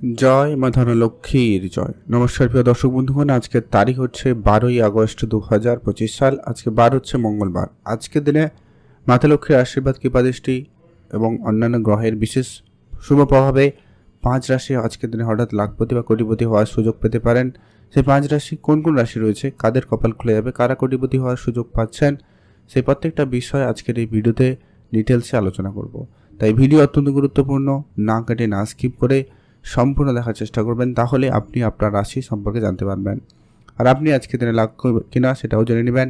জয় মা ধনলক্ষ্মীর জয়। নমস্কার প্রিয় দর্শক বন্ধুগণ, আজকের তারিখ হচ্ছে 12ই আগস্ট 2025 সাল। আজকে বার হচ্ছে মঙ্গলবার। আজকের দিনে মাতা লক্ষ্মীর আশীর্বাদ, কৃপাদৃষ্টি এবং অন্যান্য গ্রহের বিশেষ শুভ প্রভাবে 5 রাশি আজকের দিনে হঠাৎ লাখপতি বা কোটিপতি হওয়ার সুযোগ পেতে পারেন। সেই 5 রাশি কোন কোন রাশি রয়েছে, কাদের কপাল খুলে যাবে, কারা কোটিপতি হওয়ার সুযোগ পাচ্ছেন, সেই প্রত্যেকটা বিষয় আজকের এই ভিডিওতে ডিটেলসে আলোচনা করব। তাই ভিডিও অত্যন্ত গুরুত্বপূর্ণ, না কেটে না স্কিপ করে সম্পূর্ণ দেখার চেষ্টা করবেন, তাহলে আপনি আপনার রাশি সম্পর্কে জানতে পারবেন। আর আপনি আজকে দিনে লাভ কিনা সেটাও জেনে নেবেন।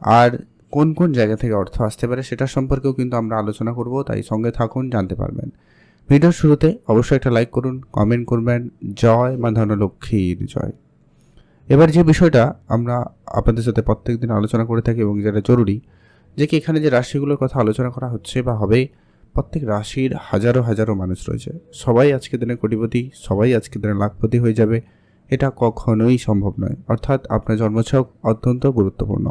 আর কোন কোন জায়গা থেকে অর্থ আসতে পারে সেটা সম্পর্কেও কিন্তু আমরা আলোচনা করব, তাই সঙ্গে থাকুন, জানতে পারবেন। ভিডিওর শুরুতে অবশ্যই একটা লাইক করুন, কমেন্ট করবেন। জয় মা ধনলক্ষ্মীর জয়। এবার যে বিষয়টা আমরা আপনাদের সাথে প্রত্যেক দিন আলোচনা করে থাকি এবং যেটা জরুরি, যে কি এখানে যে রাশিগুলোর কথা আলোচনা করা হচ্ছে বা হবে, প্রত্যেক রাশির হাজারো হাজারো মানুষ রয়েছে। সবাই আজকে দিনে কোটিপতি, সবাই আজকে দিনে লাখপতি হয়ে যাবে, এটা কখনোই সম্ভব নয়। অর্থাৎ আপনার জন্মছক অত্যন্ত গুরুত্বপূর্ণ।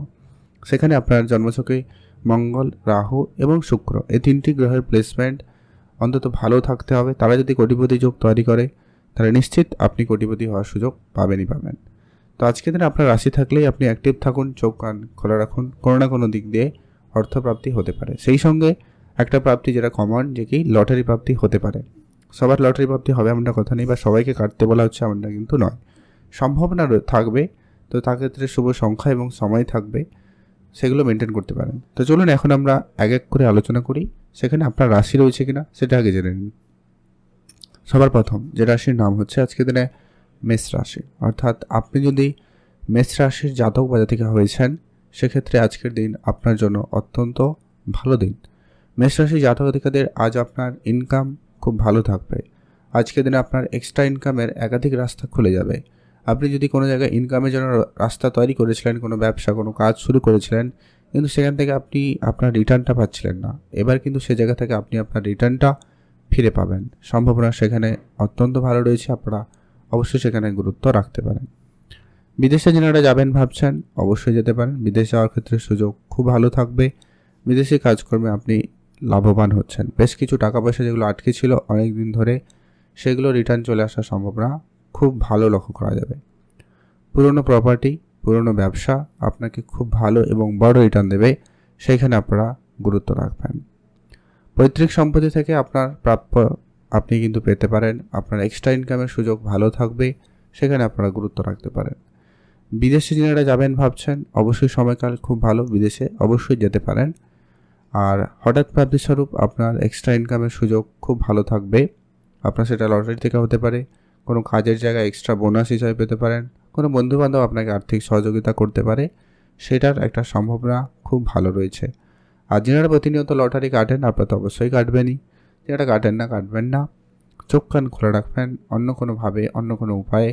সেখানে আপনার জন্মছকে মঙ্গল, রাহু এবং শুক্র, এই তিনটি গ্রহের প্লেসমেন্ট অন্তত ভালো থাকতে হবে। তারা যদি কোটিপতি যোগ তৈরি করে, তাহলে নিশ্চিত আপনি কোটিপতি হওয়ার সুযোগ পাবেনই পাবেন। তো আজকে দিনে আপনার রাশি থাকলেই আপনি অ্যাক্টিভ থাকুন, চোখ কান খোলা রাখুন, কোনো না কোনো দিক দিয়ে অর্থপ্রাপ্তি হতে পারে। সেই সঙ্গে একটা প্রাপ্তি যেটা কমন, যে কি লটারি প্রাপ্তি হতে পারে। সবার লটারি প্রাপ্তি হবে এমনটা কথা নেই, বা সবাইকে কাটতে বলা হচ্ছে এমনটা কিন্তু নয়। সম্ভাবনা থাকবে, তো তার ক্ষেত্রে শুভ সংখ্যা এবং সময় থাকবে, সেগুলো মেনটেন করতে পারেন। তো চলুন এখন আমরা এক এক করে আলোচনা করি, সেখানে আপনার রাশি রয়েছে কিনা সেটা আগে জেনে নিন। সবার প্রথম যে রাশির নাম হচ্ছে আজকে দিনে মেষ রাশি। অর্থাৎ আপনি যদি মেষ রাশির জাতক বা জাতিকা হয়েছেন, সেক্ষেত্রে আজকের দিন আপনার জন্য অত্যন্ত ভালো দিন। মেষ রাশি জাতক জাতিকাদের আজ আপনার ইনকাম খুব ভালো থাকবে। আজকের দিনে আপনার এক্সট্রা ইনকামের একাধিক রাস্তা খুলে যাবে। আপনি যদি কোনো জায়গায় ইনকামের জন্য রাস্তা তৈরি করেছিলেন, কোনো ব্যবসা, কোনো কাজ শুরু করেছিলেন, কিন্তু সেখান থেকে আপনি আপনার রিটার্নটা পাচ্ছিলেন না, এবার কিন্তু সে জায়গা থেকে আপনি আপনার রিটার্নটা ফিরে পাবেন। সম্ভাবনা সেখানে অত্যন্ত ভালো রয়েছে, আপনারা অবশ্যই সেখানে গুরুত্ব রাখতে পারেন। বিদেশে যারা যাবেন ভাবছেন, অবশ্যই যেতে পারেন। বিদেশে যাওয়ার ক্ষেত্রে সুযোগ খুব ভালো থাকবে। বিদেশি কাজকর্মে আপনি লাভবান হচ্ছেন। বেশ কিছু টাকা পয়সা যেগুলো আটকে ছিল অনেক দিন ধরে, সেগুলো রিটার্ন চলে আসার সম্ভাবনা খুব ভালো লক্ষ্য করা যাবে। পুরনো প্রপার্টি, পুরনো ব্যবসা আপনাকে খুব ভালো এবং বড় রিটার্ন দেবে, সেইখানে আপনারা গুরুত্ব রাখবেন। পৈতৃক সম্পত্তি থেকে আপনার প্রাপ্য আপনি কিন্তু পেতে পারেন। আপনার এক্সট্রা ইনকামের সুযোগ ভালো থাকবে, সেখানে আপনারা গুরুত্ব রাখতে পারেন। বিদেশে যারা যাবেন ভাবছেন, অবশ্যই সময়কাল খুব ভালো, বিদেশে অবশ্যই যেতে পারেন। আর হঠাৎ প্রাপ্তিস্বরূপ আপনার এক্সট্রা ইনকামের সুযোগ খুব ভালো থাকবে। আপনার সেটা লটারি থেকে হতে পারে, কোনো কাজের জায়গায় এক্সট্রা বোনাস হিসাবে পেতে পারেন, কোনো বন্ধুবান্ধব আপনাকে আর্থিক সহযোগিতা করতে পারে, সেটার একটা সম্ভাবনা খুব ভালো রয়েছে। আর যারা প্রতিনিয়ত লটারি কাটেন, আপনারা তো অবশ্যই কাটবেনই। যারা কাটেন না, কাটবেন না। চোখ কান খোলা রাখবেন, অন্য কোনোভাবে, অন্য কোনো উপায়ে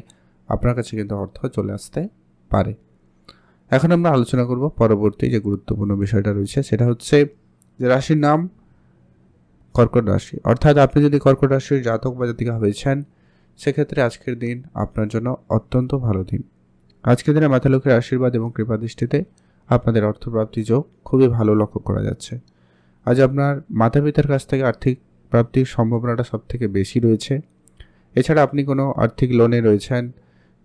আপনার কাছে কিন্তু অর্থ চলে আসতে পারে। এখন আমরা আলোচনা করব পরবর্তী যে গুরুত্বপূর্ণ বিষয়টা রয়েছে, সেটা হচ্ছে যে রাশির নাম কর্কট রাশি। অর্থাৎ আপনি যদি কর্কট রাশির জাতক বা জাতিকা হয়েছেন, সেক্ষেত্রে আজকের দিন আপনার জন্য অত্যন্ত ভালো দিন। আজকের দিনে মাতা লক্ষ্মীর আশীর্বাদ এবং কৃপাদৃষ্টিতে আপনাদের অর্থপ্রাপ্তি যোগ খুবই ভালো লক্ষ্য করা যাচ্ছে। আজ আপনার মাতা পিতার কাছ থেকে আর্থিক প্রাপ্তির সম্ভাবনাটা সব থেকে বেশি রয়েছে। এছাড়া আপনি কোনো আর্থিক লোনে রয়েছেন,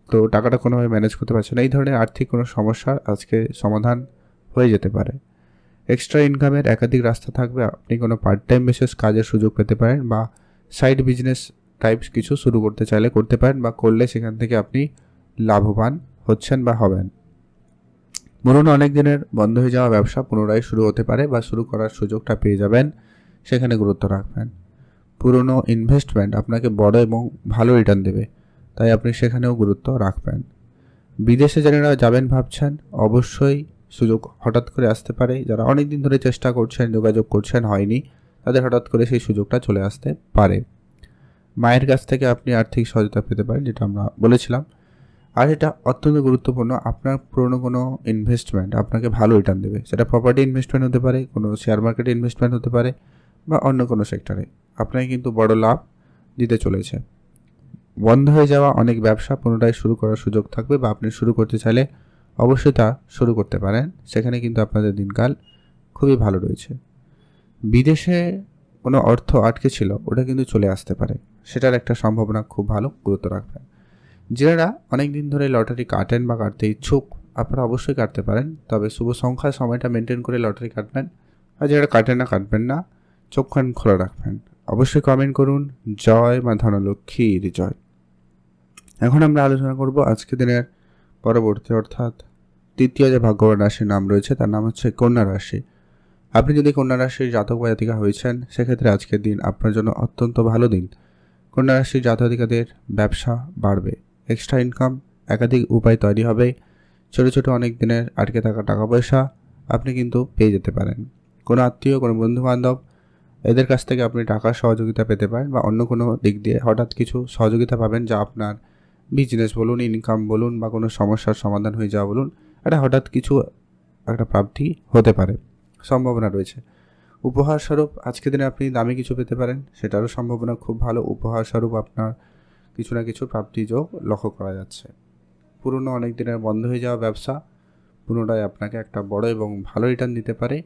তো টাকাটা কোনোভাবে ম্যানেজ করতে পারছেন, এই ধরনের আর্থিক কোনো সমস্যার আজকে সমাধান হয়ে যেতে পারে। এক্সট্রা ইনকামের একাধিক রাস্তা থাকবে। আপনি কোনো পার্ট টাইম বেসিস কাজের সুযোগ পেতে পারেন, বা সাইড বিজনেস টাইপস কিছু শুরু করতে চাইলে করতে পারেন, বা করলে সেখান থেকে আপনি লাভবান হচ্ছেন বা হবেন। পুরনো অনেক দিনের বন্ধ হয়ে যাওয়া ব্যবসা পুনরায় শুরু হতে পারে, বা শুরু করার সুযোগটা পেয়ে যাবেন, সেখানে গুরুত্ব রাখবেন। পুরনো ইনভেস্টমেন্ট আপনাকে বড় এবং ভালো রিটার্ন দেবে, তাই আপনি সেখানেও গুরুত্ব রাখবেন। বিদেশে যারা যাবেন ভাবছেন, অবশ্যই সুযোগ হঠাৎ করে আসতে পারে। যারা অনেক দিন ধরে চেষ্টা করছেন, যোগাযোগ করছেন, হয়নি, তাদের হঠাৎ করে সেই সুযোগটা চলে আসতে পারে। মায়ের কাছ থেকে আপনি আর্থিক সহায়তা পেতে পারেন, যেটা আমরা বলেছিলাম। আর এটা অত্যন্ত গুরুত্বপূর্ণ, আপনার পুরনো কোনো ইনভেস্টমেন্ট আপনাকে ভালো রিটার্ন দেবে। সেটা প্রপার্টি ইনভেস্টমেন্ট হতে পারে, কোনো শেয়ার মার্কেটে ইনভেস্টমেন্ট হতে পারে, বা অন্য কোনো সেক্টরে আপনাকে কিন্তু বড় লাভ দিতে চলেছে। বন্ধ হয়ে যাওয়া অনেক ব্যবসা পুনরায় শুরু করার সুযোগ থাকবে, বা আপনি শুরু করতে চাইলে অবশ্যই তা শুরু করতে পারেন। সেখানে কিন্তু আপনাদের দিনকাল খুবই ভালো রয়েছে। বিদেশে কোনো অর্থ আটকে ছিল, ওটা কিন্তু চলে আসতে পারে। সেটার একটা সম্ভাবনা খুব ভালো, গুরুত্ব রাখবেন। যারা অনেক দিন ধরে লটারি কাটেন বা কাটতে ইচ্ছুক, আপনারা অবশ্যই কাটতে পারেন, তবে শুভ সংখ্যার সময়টা মেনটেন করে লটারি কাটবেন। আর যারা কাটেন না, কাটবেন না, চোখ কান খোলা রাখবেন। অবশ্যই কমেন্ট করুন জয় মা ধনলক্ষ্মীর জয়। এখন আমরা আলোচনা করব আজকে দিনের পরবর্তী অর্থাৎ তৃতীয় যে ভাগ্যবান রাশির নাম রয়েছে তার নাম হচ্ছে কন্যা রাশি। আপনি যদি কন্যা রাশির জাতক বা জাতিকা হয়েছেন, সেক্ষেত্রে আজকের দিন আপনার জন্য অত্যন্ত ভালো দিন। কন্যা রাশির জাতকাদের ব্যবসা বাড়বে, এক্সট্রা ইনকাম একাধিক উপায় তৈরি হবে। ছোটো ছোটো অনেক দিনের আটকে থাকা টাকা পয়সা আপনি কিন্তু পেয়ে যেতে পারেন। কোনো আত্মীয়, কোনো বন্ধুবান্ধব, এদের কাছ থেকে আপনি টাকার সহযোগিতা পেতে পারেন বা অন্য কোনো দিক দিয়ে হঠাৎ কিছু সহযোগিতা পাবেন, যা আপনার বিজনেস বলুন, ইনকাম বলুন বা কোনো সমস্যার সমাধান হয়ে যাওয়া বলুন, এটা হঠাৎ কিছু একটা প্রাপ্তি হতে পারে, সম্ভাবনা রয়েছে। উপহার স্বরূপ আজকের দিনে আপনি দামি কিছু পেতে পারেন, সেটারও সম্ভাবনা খুব ভালো। উপহার স্বরূপ আপনার কিছু না কিছু প্রাপ্তি যোগ লক্ষ্য করা যাচ্ছে। পুরনো অনেক দিনের বন্ধ হয়ে যাওয়া ব্যবসা পুনরায় আপনাকে একটা বড় এবং ভালো রিটার্ন দিতে পারে,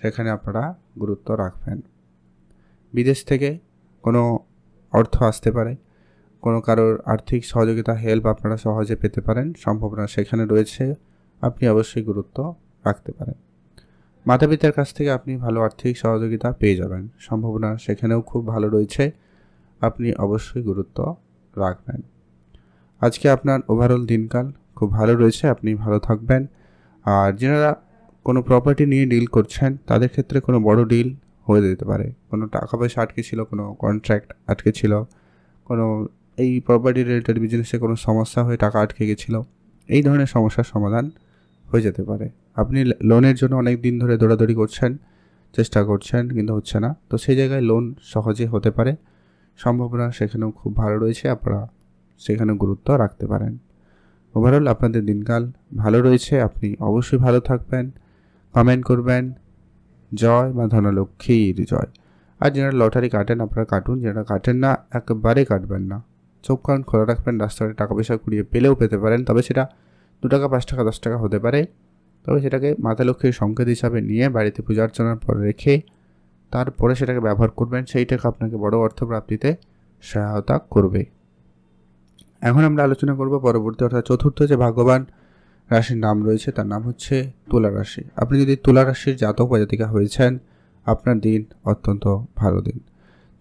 সেখানে আপনারা গুরুত্ব রাখবেন। বিদেশ থেকে কোনো অর্থ আসতে পারে, কোনো কারোর আর্থিক সহযোগিতা, হেল্প আপনারা সহজে পেতে পারেন, সম্ভাবনা সেখানে রয়েছে, আপনি অবশ্যই গুরুত্ব রাখতে পারেন। মাতা পিতার কাছ থেকে আপনি ভালো আর্থিক সহযোগিতা পেয়ে যাবেন, সম্ভাবনা সেখানেও খুব ভালো রয়েছে, আপনি অবশ্যই গুরুত্ব রাখবেন। আজকে আপনার ওভারঅল দিনকাল খুব ভালো রয়েছে, আপনি ভালো থাকবেন। আর যারা কোনো প্রপার্টি নিয়ে ডিল করছেন, তাদের ক্ষেত্রে কোনো বড় ডিল হয়ে যেতে পারে। কোনো টাকা পয়সা আটকে ছিল, কোনো কন্ট্রাক্ট আটকে ছিল, কোনো এই প্রপার্টি রিলেটেড বিজনেসে কোনো সমস্যা হয়ে টাকা আটকে গেছিলো, এই ধরনের সমস্যার সমাধান হয়ে যেতে পারে। আপনি লোনের জন্য অনেক দিন ধরে দৌড়াদৌড়ি করছেন, চেষ্টা করছেন, কিন্তু হচ্ছে না, তো সেই জায়গায় লোন সহজে হতে পারে, সম্ভাবনা সেখানেও খুব ভালো রয়েছে, আপনারা সেখানে গুরুত্ব রাখতে পারেন। ওভারঅল আপনাদের দিনকাল ভালো রয়েছে, আপনি অবশ্যই ভালো থাকবেন। কমেন্ট করবেন জয় মা ধনলক্ষ্মীর জয়। আর যারা লটারি কাটেন আপনারা কাটুন, যারা কাটেন না একেবারে কাটবেন না, চোখ কান খোলা রাখবেন। রাস্তায় টাকা পয়সা কুড়িয়ে পেলেও পেতে পারেন, তবে সেটা 2 টাকা, 5 টাকা, 10 টাকা হতে পারে, তবে সেটাকে মাতা লক্ষ্মীর সংকেত হিসাবে নিয়ে বাড়িতে পূজা অর্চনার পর রেখে তারপরে সেটাকে ব্যবহার করবেন, সেই টাকা আপনাকে বড় অর্থপ্রাপ্তিতে সহায়তা করবে। এখন আমরা আলোচনা করব পরবর্তী অর্থাৎ চতুর্থ যে ভাগ্যবান রাশির নাম রয়েছে তার নাম হচ্ছে তুলা রাশি। আপনি যদি তুলা রাশির জাতক বা জাতিকা হয়েছেন, আপনার দিন অত্যন্ত ভালো দিন।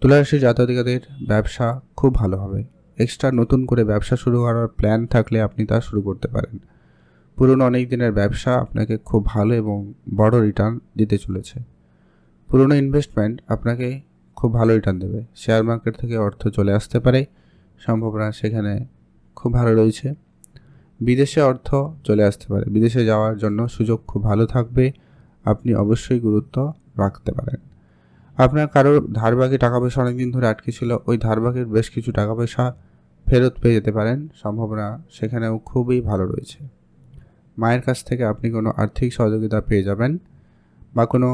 তুলা রাশির জাতকাদের ব্যবসা খুব ভালো হবে। এক্সট্রা নতুন করে ব্যবসা শুরু করার প্ল্যান থাকলে আপনি তা শুরু করতে পারেন। পুরনো অনেক দিনের ব্যবসা আপনাকে খুব ভালো এবং বড় রিটার্ন দিতে চলেছে। পুরনো ইনভেস্টমেন্ট আপনাকে খুব ভালো রিটার্ন দেবে। শেয়ার মার্কেট থেকে অর্থ চলে আসতে পারে, সম্ভাবনা সেখানে খুব ভালো রয়েছে। বিদেশে অর্থ চলে আসতে পারে, বিদেশে যাওয়ার জন্য সুযোগ খুব ভালো থাকবে, আপনি অবশ্যই গুরুত্ব রাখতে পারেন। আপনার কারোর ধারবাকি টাকা পয়সা অনেকদিন ধরে আটকে ছিল, ওই ধারবাকির বেশ কিছু টাকা পয়সা ফেরত পেয়ে যেতে পারেন, সম্ভাবনা সেখানেও খুবই ভালো রয়েছে। মায়ের কাছ থেকে আপনি কোনো আর্থিক সহযোগিতা পেয়ে যাবেন বা কোনো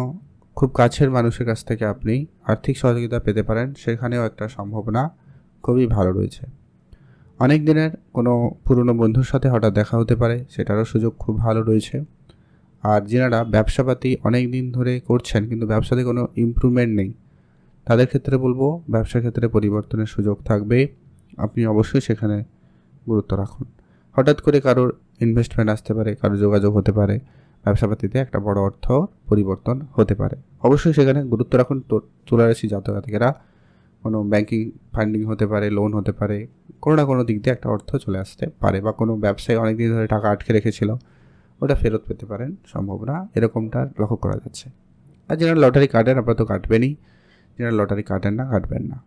খুব কাছের মানুষের কাছ থেকে আপনি আর্থিক সহযোগিতা পেতে পারেন, সেখানেও একটা সম্ভাবনা খুবই ভালো রয়েছে। অনেক দিনের কোনো পুরনো বন্ধুর সাথে হঠাৎ দেখা হতে পারে, সেটারও সুযোগ খুব ভালো রয়েছে। আর যারা ব্যবসাপাতি অনেক দিন ধরে করছেন কিন্তু ব্যবসাতে কোনো ইমপ্রুভমেন্ট নেই, তাদের ক্ষেত্রে বলবো ব্যবসার ক্ষেত্রে পরিবর্তনের সুযোগ থাকবে, আপনি অবশ্যই সেখানে গুরুত্ব রাখুন। হঠাৎ করে কারোর ইনভেস্টমেন্ট আসতে পারে, কারোর যোগাযোগ হতে পারে, ব্যবসাপাতিতে একটা বড় অর্থ পরিবর্তন হতে পারে, অবশ্যই সেখানে গুরুত্ব রাখুন। তুলা রাশি জাতকেরা কোনো ব্যাংকিং ফান্ডিং হতে পারে, লোন হতে পারে, কোনো না কোনো দিক দিয়ে একটা অর্থ চলে আসতে পারে, বা কোনো ব্যবসায় অনেক দিন ধরে টাকা আটকে রেখেছিল ওটা ফেরত পেতে পারেন, সম্ভাবনা এরকমটা লক্ষ্য করা যাচ্ছে। আর যারা লটারি কাটেন আপনারা তো কাটবেনই, যারা লটারি কাটেন না কাটবেন না।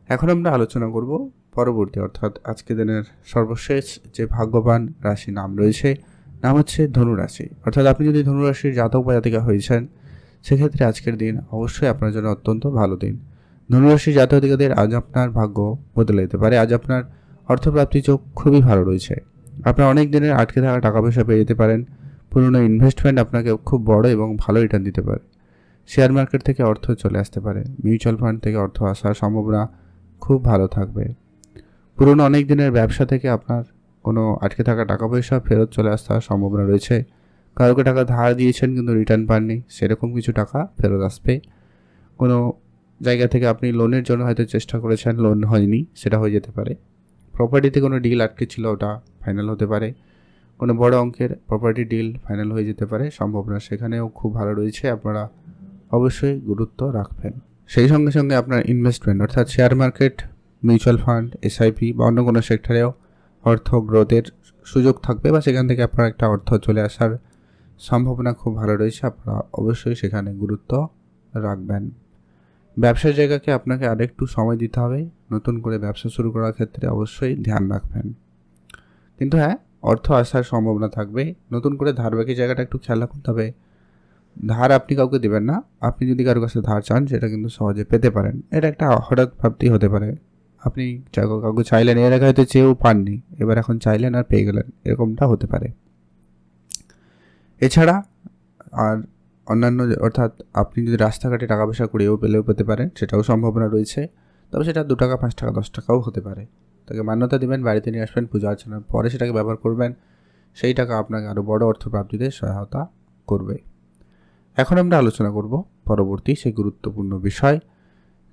এখন আমরা আলোচনা করব পরবর্তী অর্থাৎ আজকে দিনের সর্বশেষ যে ভাগ্যবান রাশি নাম রয়েছে, নাম হচ্ছে ধনুরাশি। অর্থাৎ আপনি যদি ধনুরাশির জাতক বা জাতিকা হয়েছেন, সেক্ষেত্রে আজকের দিন অবশ্যই আপনার জন্য অত্যন্ত ভালো দিন। ধনুরাশি জাতকাদের আজ আপনার ভাগ্য বদলে যেতে পারে, আজ আপনার অর্থপ্রাপ্তি যোগ খুবই ভালো রয়েছে। আপনার অনেক দিনের আটকে থাকা টাকা পয়সা পেয়ে যেতে পারেন, পুরনো ইনভেস্টমেন্ট আপনাকে খুব বড় এবং ভালো রিটার্ন দিতে পারে। শেয়ার মার্কেট থেকে অর্থ চলে আসতে পারে, মিউচুয়াল ফান্ড থেকে অর্থ আসার সম্ভাবনা খুব ভালো থাকবে। পুরনো অনেক দিনের ব্যবসা থেকে আপনার কোনো আটকে থাকা টাকা পয়সা ফেরত চলে আসার সম্ভাবনা রয়েছে। কাউকে টাকা ধার দিয়েছেন কিন্তু রিটার্ন পাননি, সেরকম কিছু টাকা ফেরত আসবে। কোনো জায়গা থেকে আপনি লোনের জন্য হয়তো চেষ্টা করেছেন, লোন হয়নি, সেটা হয়ে যেতে পারে। প্রপার্টিতে কোনো ডিল আটকে ছিল, ওটা ফাইনাল হতে পারে। কোনো বড় অঙ্কের প্রপার্টি ডিল ফাইনাল হয়ে যেতে পারে, সম্ভাবনা সেখানেও খুব ভালো রয়েছে, আপনারা অবশ্যই গুরুত্ব রাখবেন। সেই সঙ্গে সঙ্গে আপনার ইনভেস্টমেন্ট অর্থাৎ share market, mutual fund, SIP বা অন্য কোনো সেক্টরেও অর্থ গ্রোথের সুযোগ থাকবে বা সেখান থেকে আপনার একটা অর্থ চলে আসার সম্ভাবনা খুব ভালো রয়েছে, আপনারা অবশ্যই সেখানে গুরুত্ব রাখবেন। ব্যবসার জায়গাকে আপনাকে আরেকটু সময় দিতে হবে, নতুন করে ব্যবসা শুরু করার ক্ষেত্রে অবশ্যই ধ্যান রাখবেন। কিন্তু হ্যাঁ, অর্থ আসার সম্ভাবনা থাকবে। নতুন করে ধার বাকি জায়গাটা একটু খেয়াল রাখুন, তবে ধার আপনি কাউকে দেবেন না। আপনি যদি কারোর কাছে ধার চান সেটা কিন্তু সহজে পেতে পারেন, এটা একটা হঠাৎ প্রাপ্তি হতে পারে। আপনি কাউকে চাইলেন, এর আগে হয়তো চেয়েও পাননি, এবার এখন চাইলেন আর পেয়ে গেলেন, এরকমটা হতে পারে। এছাড়া আর অন্যান্য অর্থাৎ আপনি যদি রাস্তাঘাটে টাকা পয়সা কুড়িয়েও পেলেও পেতে পারেন, সেটাও সম্ভাবনা রয়েছে। তবে সেটা 2 টাকা, 5 টাকা, 10 টাকাও হতে পারে। তাকে মান্যতা দেবেন, বাড়িতে নিয়ে আসবেন, পূজা অর্চনার পরে সেটাকে ব্যবহার করবেন, সেই টাকা আপনাকে আরও বড় অর্থপ্রাপ্তিতে সহায়তা করবে। এখন আমরা আলোচনা করব পরবর্তী সেই গুরুত্বপূর্ণ বিষয়,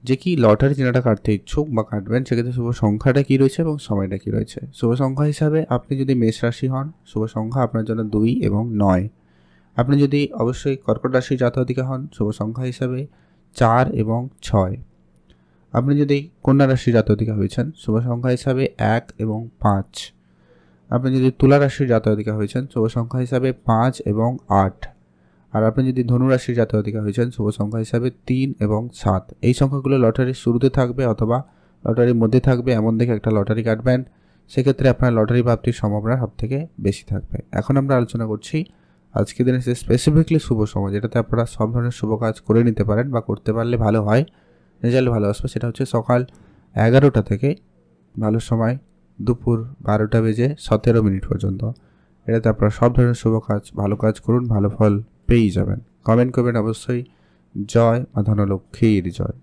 যে কি লটারি যেটা কাটতে ইচ্ছুক বা কাটবেন, সেক্ষেত্রে শুভ সংখ্যাটা কী রয়েছে এবং সময়টা কী রয়েছে। শুভ সংখ্যা হিসাবে আপনি যদি মেষ রাশি হন, শুভ সংখ্যা আপনার জন্য 2 এবং 9। আপনি যদি অবশ্যই কর্কট রাশি জাতক হন, শুভ সংখ্যা হিসাবে 4 এবং 6। আপনি যদি কন্যা রাশি জাতক হয়েছেন, শুভ সংখ্যা হিসাবে 1 এবং 5। আপনি যদি তুলা রাশির জাতক হয়েছেন, শুভ সংখ্যা হিসাবে 5 এবং 8। আর আপনি যদি ধনু রাশির জাতক হয়েছেন, শুভ সংখ্যা হিসাবে 3 এবং 7। এই সংখ্যাগুলো লটারির শুরুতে থাকবে অথবা লটারির মধ্যে থাকবে, এমন দেখে একটা লটারি কাটবেন, সেক্ষেত্রে আপনার লটারি প্রাপ্তির সম্ভাবনা সব থেকে বেশি থাকবে। এখন আমরা আলোচনা করছি আজকের দিনে সে স্পেসিফিকলি শুভ সময়, যেটাতে আপনারা সব ধরনের শুভ কাজ করে নিতে পারেন বা করতে পারলে ভালো হয়, রেজাল্ট ভালো আসবে। সেটা হচ্ছে সকাল 11টা থেকে ভালো সময় দুপুর 12টা বেজে 17 মিনিট পর্যন্ত। এটাতে আপনারা সব ধরনের শুভ কাজ, ভালো কাজ করুন, ভালো ফল পেয়েই যাবেন। কমেন্ট করবেন অবশ্যই। জয় মা ধনলক্ষ্মীর জয়।